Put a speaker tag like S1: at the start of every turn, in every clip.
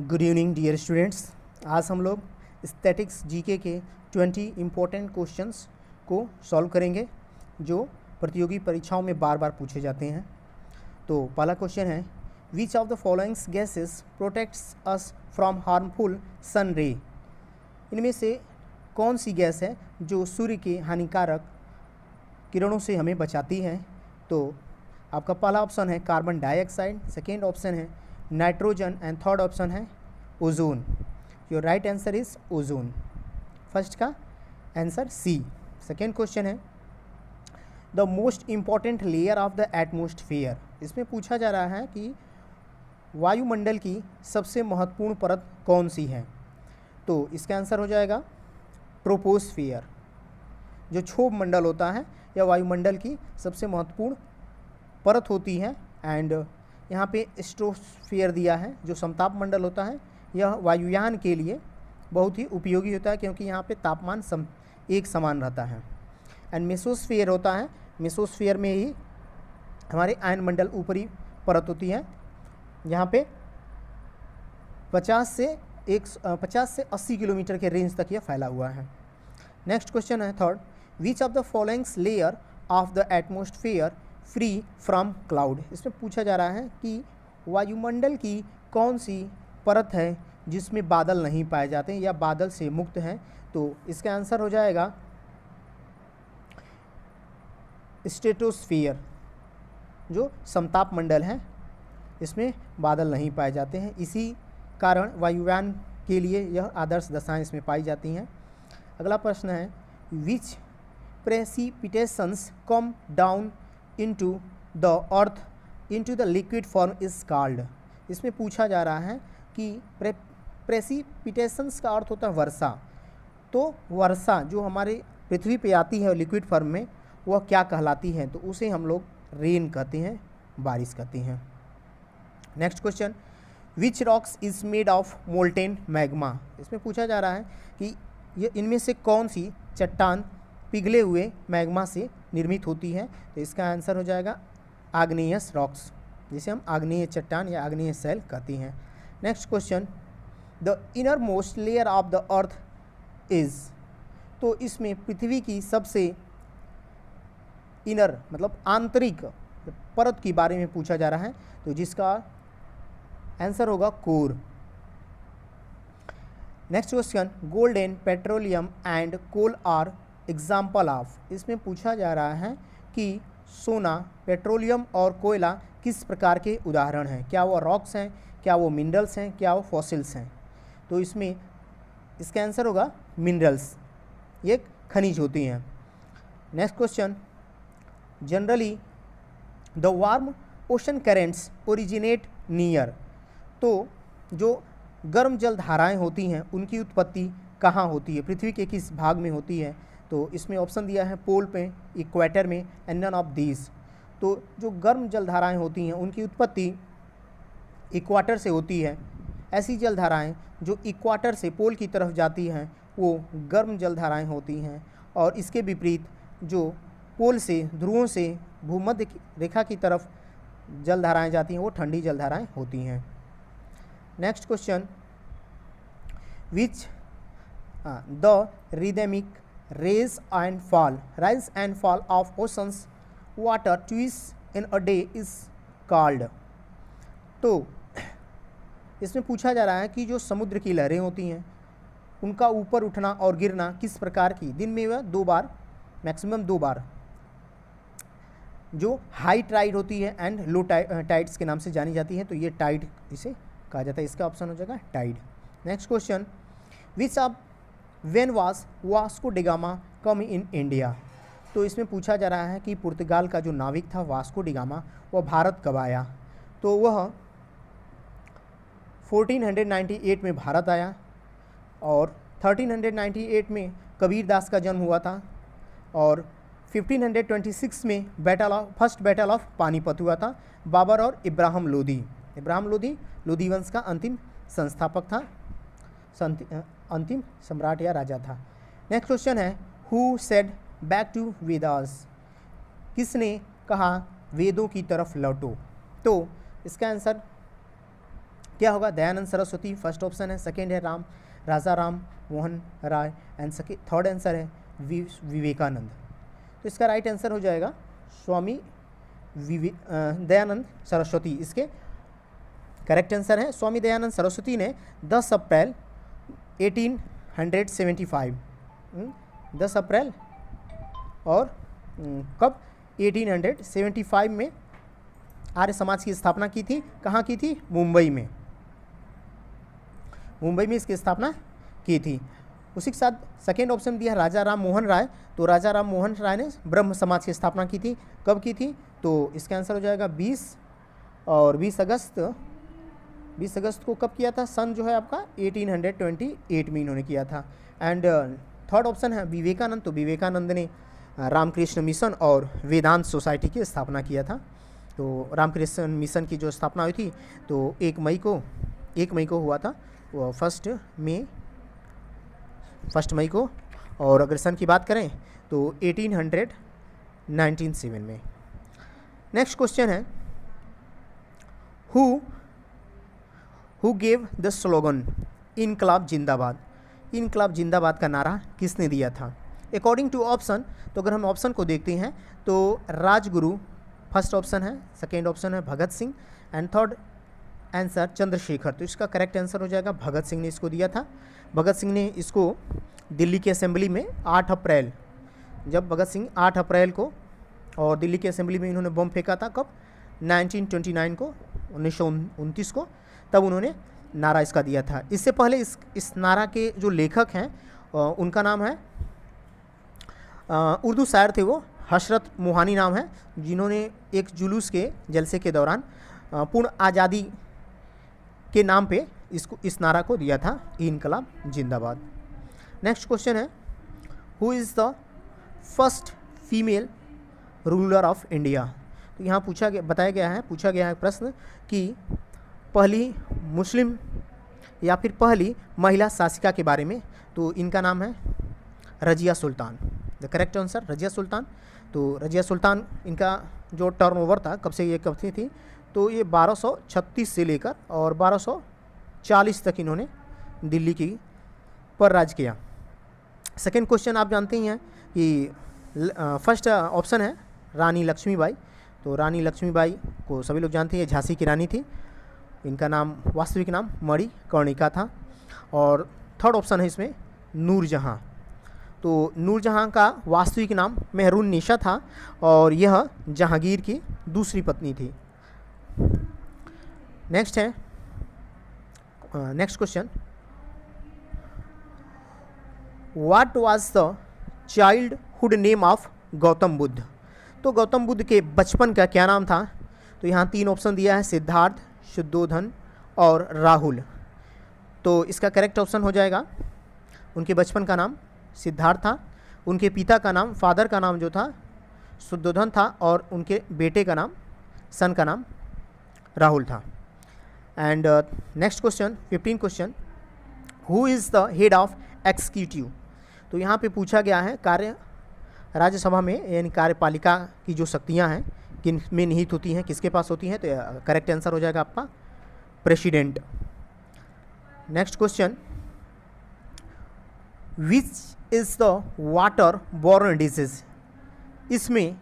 S1: Good evening dear students. आज हम लोग स्टैटिक्स जीके के 20 इम्पोर्टेंट क्वेश्चंस को सॉल्व करेंगे जो प्रतियोगी परीक्षाओं में बार बार पूछे जाते हैं। तो पहला क्वेश्चन है, which of the followings gases protects us from harmful sun ray. इनमें से कौन सी गैस है जो सूर्य के हानिकारक किरणों से हमें बचाती है। तो आपका पहला ऑप्शन है कार्बन डाइऑक्साइड, सेकेंड ऑप्शन है नाइट्रोजन एंड थर्ड ऑप्शन है ozone. Your right answer is ozone. First का आंसर सी। सेकेंड क्वेश्चन है the most important layer of the atmosphere. इसमें पूछा जा रहा है कि वायुमंडल की सबसे महत्वपूर्ण परत कौन सी है। तो इसका आंसर हो जाएगा ट्रोपोस्फियर। जो क्षोभ मंडल होता है यह वायुमंडल की सबसे महत्वपूर्ण परत होती है। एंड यहाँ पे स्ट्रोस्फियर दिया है जो समताप मंडल होता है। यह वायुयान के लिए बहुत ही उपयोगी होता है क्योंकि यहाँ पे तापमान एक समान रहता है। एंड मेसोस्फियर होता है, मेसोस्फियर में ही हमारे आयन मंडल ऊपरी परत होती है। यहाँ पे 50 से 80 किलोमीटर के रेंज तक यह फैला हुआ है। नेक्स्ट क्वेश्चन है third, which of the followings layer of the atmosphere free from cloud. इसमें पूछा जा रहा है कि वायुमंडल की कौन सी परत है जिसमें बादल नहीं पाए जाते हैं या बादल से मुक्त हैं। तो इसका आंसर हो जाएगा स्ट्रेटोस्फियर। जो समताप मंडल है इसमें बादल नहीं पाए जाते हैं, इसी कारण वायुयान के लिए यह आदर्श दशाएं इसमें पाई जाती हैं। अगला प्रश्न है, which precipitations come down into the earth into the liquid form is called। इसमें पूछा जा रहा है कि प्रेसिपिटेशंस का अर्थ होता है वर्षा। तो वर्षा जो हमारे पृथ्वी पे आती है लिक्विड फॉर्म में वह क्या कहलाती है। तो उसे हम लोग रेन कहते हैं, बारिश कहते हैं। Next question, which rocks is made of molten magma. इसमें पूछा जा रहा है कि ये इनमें से कौन सी चट्टान पिघले हुए मैग्मा से निर्मित होती है। तो इसका आंसर हो जाएगा आग्नेयस रॉक्स, जिसे हम आग्नेय चट्टान या आग्नेय शैल कहती हैं। Next question, the inner most layer of the earth is. तो इसमें पृथ्वी की सबसे इनर मतलब आंतरिक परत के बारे में पूछा जा रहा है। तो जिसका आंसर होगा core. Next question, gold and petroleum and coal are example of. इसमें पूछा जा रहा है कि सोना, पेट्रोलियम और कोयला किस प्रकार के उदाहरण हैं। क्या वो रॉक्स हैं, क्या वो मिनरल्स हैं, क्या वो फॉसिल्स हैं। तो इसमें इसका आंसर होगा मिनरल्स, ये खनिज होती हैं। Next question, generally the warm ocean currents originate near. तो जो गर्म जल धाराएँ होती हैं उनकी उत्पत्ति कहाँ होती है, पृथ्वी के किस भाग में होती है। तो इसमें ऑप्शन दिया है पोल पे, इक्वेटर में, एंड नन ऑफ दीज। तो जो गर्म जलधाराएँ होती हैं उनकी उत्पत्ति इक्वाटर से होती है। ऐसी जलधाराएँ जो इक्वाटर से पोल की तरफ जाती हैं वो गर्म जलधाराएँ होती हैं, और इसके विपरीत जो पोल से, ध्रुवों से भूमध्य रेखा की तरफ जलधाराएँ जाती हैं वो ठंडी जलधाराएँ होती हैं। Next question, which the rhythmic rise and fall of oceans water twice in a day is called। तो इसमें पूछा जा रहा है कि जो समुद्र की लहरें होती हैं उनका ऊपर उठना और गिरना किस प्रकार की, दिन में वह 2 बार, मैक्सिमम 2 बार, जो हाई टाइड होती है एंड लो टाइड्स के नाम से जानी जाती है। तो ये टाइड इसे कहा जाता है। इसका ऑप्शन हो जाएगा tide. Next question, which of when was Vasco da Gama come in India. तो इसमें पूछा जा रहा है कि पुर्तगाल का जो नाविक था वास्को डिगामा वह भारत कब आया। तो वह 1498 में भारत आया, और 1398 में कबीरदास का जन्म हुआ था, और 1526 में फर्स्ट बैटल ऑफ पानीपत हुआ था। बाबर और इब्राहिम लोदी लोधी वंश का अंतिम संस्थापक था, अंतिम सम्राट या राजा था। नेक्स्ट क्वेश्चन है, who said back to Vedas. किसने कहा वेदों की तरफ लौटो। तो इसका आंसर क्या होगा? दयानंद सरस्वती फर्स्ट ऑप्शन है, सेकेंड है राजा Ram Mohan Roy and third answer है विवेकानंद। तो इसका राइट आंसर हो जाएगा स्वामी दयानंद सरस्वती। इसके करेक्ट आंसर है स्वामी दयानंद सरस्वती ने 10 अप्रैल 1875 10 अप्रैल और कब 1875 में आर्य समाज की स्थापना की थी। कहाँ की थी? मुंबई में। मुंबई में इसकी स्थापना की थी। उसी के साथ सेकेंड ऑप्शन दिया राजा राम मोहन राय। तो राजा राम मोहन राय ने ब्रह्म समाज की स्थापना की थी। कब की थी? तो इसका आंसर हो जाएगा 20 अगस्त को कब किया था? सन जो है आपका 1828 में इन्होंने किया था। एंड थर्ड ऑप्शन है विवेकानंद। तो विवेकानंद ने रामकृष्ण मिशन और वेदांत सोसाइटी की स्थापना किया था। तो रामकृष्ण मिशन की जो स्थापना हुई थी तो 1 मई को हुआ था, वो फर्स्ट मई को। और अगर सन की बात करें तो 1897 में। नेक्स्ट क्वेश्चन है हु गेव द स्लोगन इनकलाब जिंदाबाद। इनकलाब जिंदाबाद का नारा किसने दिया था? अकॉर्डिंग टू ऑप्शन, तो अगर हम ऑप्शन को देखते हैं तो राजगुरु फर्स्ट ऑप्शन है, सेकेंड ऑप्शन है Bhagat Singh and third answer Chandrashekhar. तो इसका करेक्ट आंसर हो जाएगा भगत सिंह ने इसको दिया था। भगत सिंह ने इसको दिल्ली की असेंबली में 8 अप्रैल, जब भगत सिंह 8 अप्रैल को और दिल्ली की असेंबली में इन्होंने बम फेंका था, कब? 1929 को, 1929 को, तब उन्होंने नारा इसका दिया था। इससे पहले इस नारा के जो लेखक हैं उनका नाम है, उर्दू शायर थे वो, हशरत मोहानी नाम है, जिन्होंने एक जुलूस के जलसे के दौरान पूर्ण आज़ादी के नाम पे इस नारा को दिया था, इनकलाब जिंदाबाद। नेक्स्ट क्वेश्चन है who is the first female ruler of India. तो यहाँ पूछा गया है प्रश्न कि पहली मुस्लिम या फिर पहली महिला शासिका के बारे में। तो इनका नाम है Razia Sultan. The correct answer Razia Sultan. तो रजिया सुल्तान, इनका जो टर्नओवर था, कब से ये कब से थी, तो ये 1236 से लेकर और 1240 तक इन्होंने दिल्ली की पर राज किया। सेकेंड क्वेश्चन आप जानते ही हैं कि फर्स्ट ऑप्शन है रानी लक्ष्मीबाई। तो रानी लक्ष्मीबाई को सभी लोग जानते हैं, झांसी की रानी थी। इनका नाम, वास्तविक नाम मणिकर्णिका था। और थर्ड ऑप्शन है इसमें नूरजहां। तो नूरजहां का वास्तविक नाम मेहरून निशा था और यह जहांगीर की दूसरी पत्नी थी। Next question, what was the childhood name of Gautam Buddha. तो गौतम बुद्ध के बचपन का क्या नाम था? तो यहाँ 3 ऑप्शन दिया है, सिद्धार्थ, शुद्धोधन और राहुल। तो इसका करेक्ट ऑप्शन हो जाएगा, उनके बचपन का नाम सिद्धार्थ था, उनके पिता का नाम, फादर का नाम जो था शुद्धोधन था और उनके बेटे का नाम, सन का नाम राहुल था। And next question 15 question, who is the head of executive. तो यहाँ पे पूछा गया है राज्यसभा में, यानी कार्यपालिका की जो शक्तियाँ हैं किन में निहित होती हैं, किसके पास होती हैं। तो करेक्ट आंसर हो जाएगा आपका president. Next question, which is the water borne disease. इसमें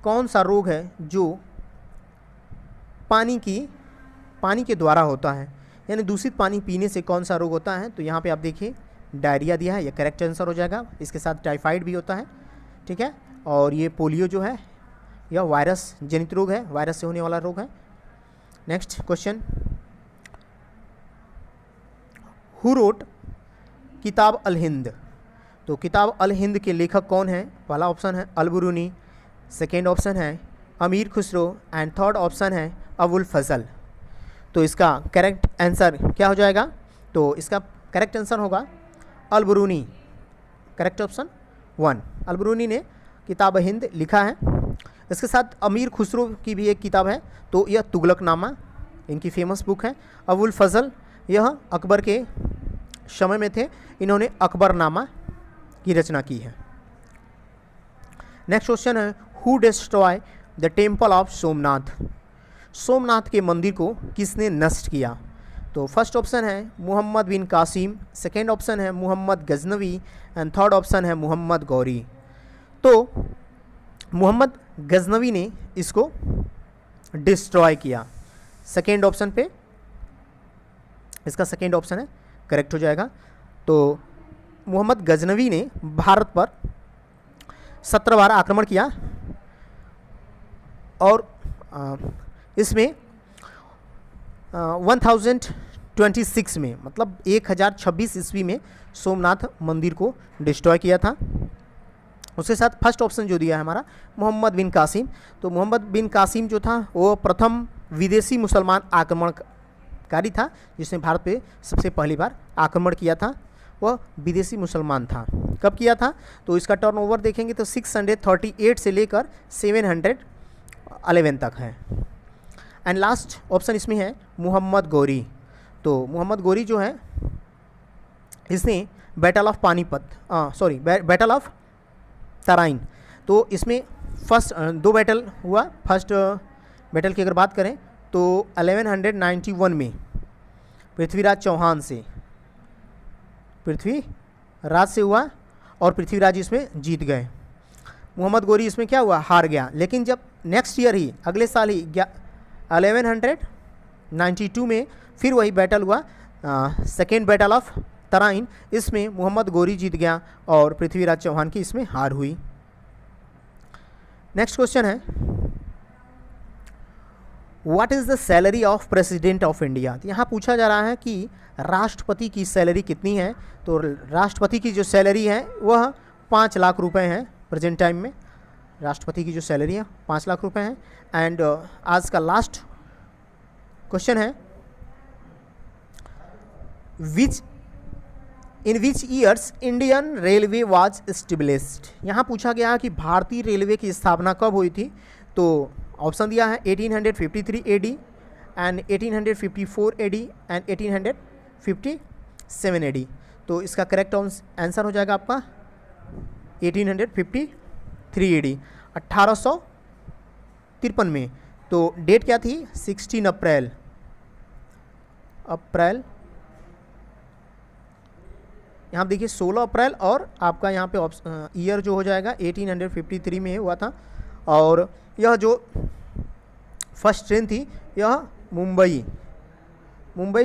S1: कौन सा रोग है जो पानी के द्वारा होता है, यानी दूषित पानी पीने से कौन सा रोग होता है। तो यहाँ पे आप देखिए डायरिया दिया है, यह करेक्ट आंसर हो जाएगा। इसके साथ टाइफाइड भी होता है, ठीक है। और ये पोलियो जो है यह वायरस जनित रोग है, वायरस से होने वाला रोग है। नेक्स्ट क्वेश्चन, हु रोट किताब अल हिंद। तो किताब अल हिंद के लेखक कौन है? पहला ऑप्शन है अल-बरूनी, सेकेंड ऑप्शन है अमीर खुसरो एंड थर्ड ऑप्शन है अबुल फजल। तो इसका करेक्ट आंसर क्या हो जाएगा? तो इसका करेक्ट आंसर होगा अल-बरूनी, करेक्ट ऑप्शन 1। अल-बरूनी ने किताब हिंद लिखा है। इसके साथ अमीर खुसरो की भी एक किताब है, तो यह तुगलकनामा इनकी फेमस बुक है। अबुल फजल यह अकबर के समय में थे, इन्होंने अकबरनामा की रचना की है। नेक्स्ट क्वेश्चन है who destroy the temple of Somnath. Somnath के मंदिर को किसने नष्ट किया? तो फर्स्ट ऑप्शन है मोहम्मद बिन कासिम, सेकेंड ऑप्शन है Muhammad Ghaznavi and third option है मोहम्मद गौरी। तो मोहम्मद गजनवी ने इसको डिस्ट्रॉय किया। सेकेंड ऑप्शन पे इसका सेकेंड ऑप्शन है करेक्ट हो जाएगा। तो मोहम्मद गजनवी ने भारत पर 17 बार आक्रमण किया और इसमें 1026 में मतलब 1026 ईस्वी में सोमनाथ मंदिर को डिस्ट्रॉय किया था। उसके साथ फर्स्ट ऑप्शन जो दिया है हमारा मोहम्मद बिन कासिम, तो मोहम्मद बिन कासिम जो था वो प्रथम विदेशी मुसलमान आक्रमणकारी था जिसने भारत पे सबसे पहली बार आक्रमण किया था। वह विदेशी मुसलमान था। कब किया था? तो इसका टर्नओवर देखेंगे तो 638 से लेकर 711 तक है। एंड लास्ट ऑप्शन इसमें है मोहम्मद गौरी। तो मोहम्मद गौरी जो है इसने battle of Panipat battle of Tarain, तो इसमें फर्स्ट 2 बैटल हुआ। फर्स्ट बैटल की अगर बात करें तो 1191 में पृथ्वीराज चौहान से हुआ और पृथ्वीराज इसमें जीत गए। मोहम्मद गौरी इसमें क्या हुआ? हार गया। लेकिन जब नेक्स्ट ईयर ही अगले साल ही 1192 में फिर वही बैटल हुआ, सेकेंड बैटल ऑफ तराइन, इसमें मोहम्मद गौरी जीत गया और पृथ्वीराज चौहान की इसमें हार हुई। नेक्स्ट क्वेश्चन है what is the salary of president of India. तो यहाँ पूछा जा रहा है कि राष्ट्रपति की सैलरी कितनी है। तो राष्ट्रपति की जो सैलरी है वह 5 लाख रुपए है प्रेजेंट टाइम में। राष्ट्रपति की जो सैलरी है 5 लाख रुपए है। एंड आज का लास्ट क्वेश्चन है in which years Indian railway was established. यहाँ पूछा गया कि भारतीय रेलवे की स्थापना कब हुई थी। तो ऑप्शन दिया है 1853 AD and 1854 AD and 1857 AD। तो इसका करेक्ट आंसर हो जाएगा आपका 1853 AD 1853 में। तो डेट क्या थी? 16 अप्रैल यहाँ देखिए 16 अप्रैल और आपका यहाँ पे ईयर जो हो जाएगा 1853 में हुआ था। और यह जो फर्स्ट ट्रेन थी यह मुंबई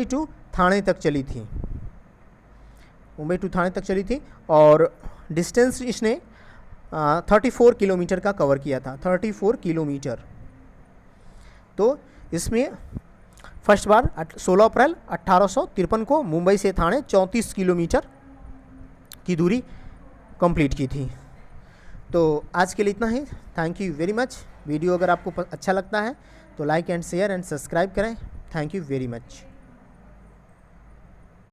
S1: टू ठाणे तक चली थी। और डिस्टेंस इसने 34 किलोमीटर का कवर किया था, 34 किलोमीटर। तो इसमें फर्स्ट बार 16 अप्रैल 1853 को मुंबई से ठाणे 34 किलोमीटर की दूरी कंप्लीट की थी। तो आज के लिए इतना ही। Thank you very much. Video अगर आपको अच्छा लगता है तो like and share and subscribe करें। Thank you very much.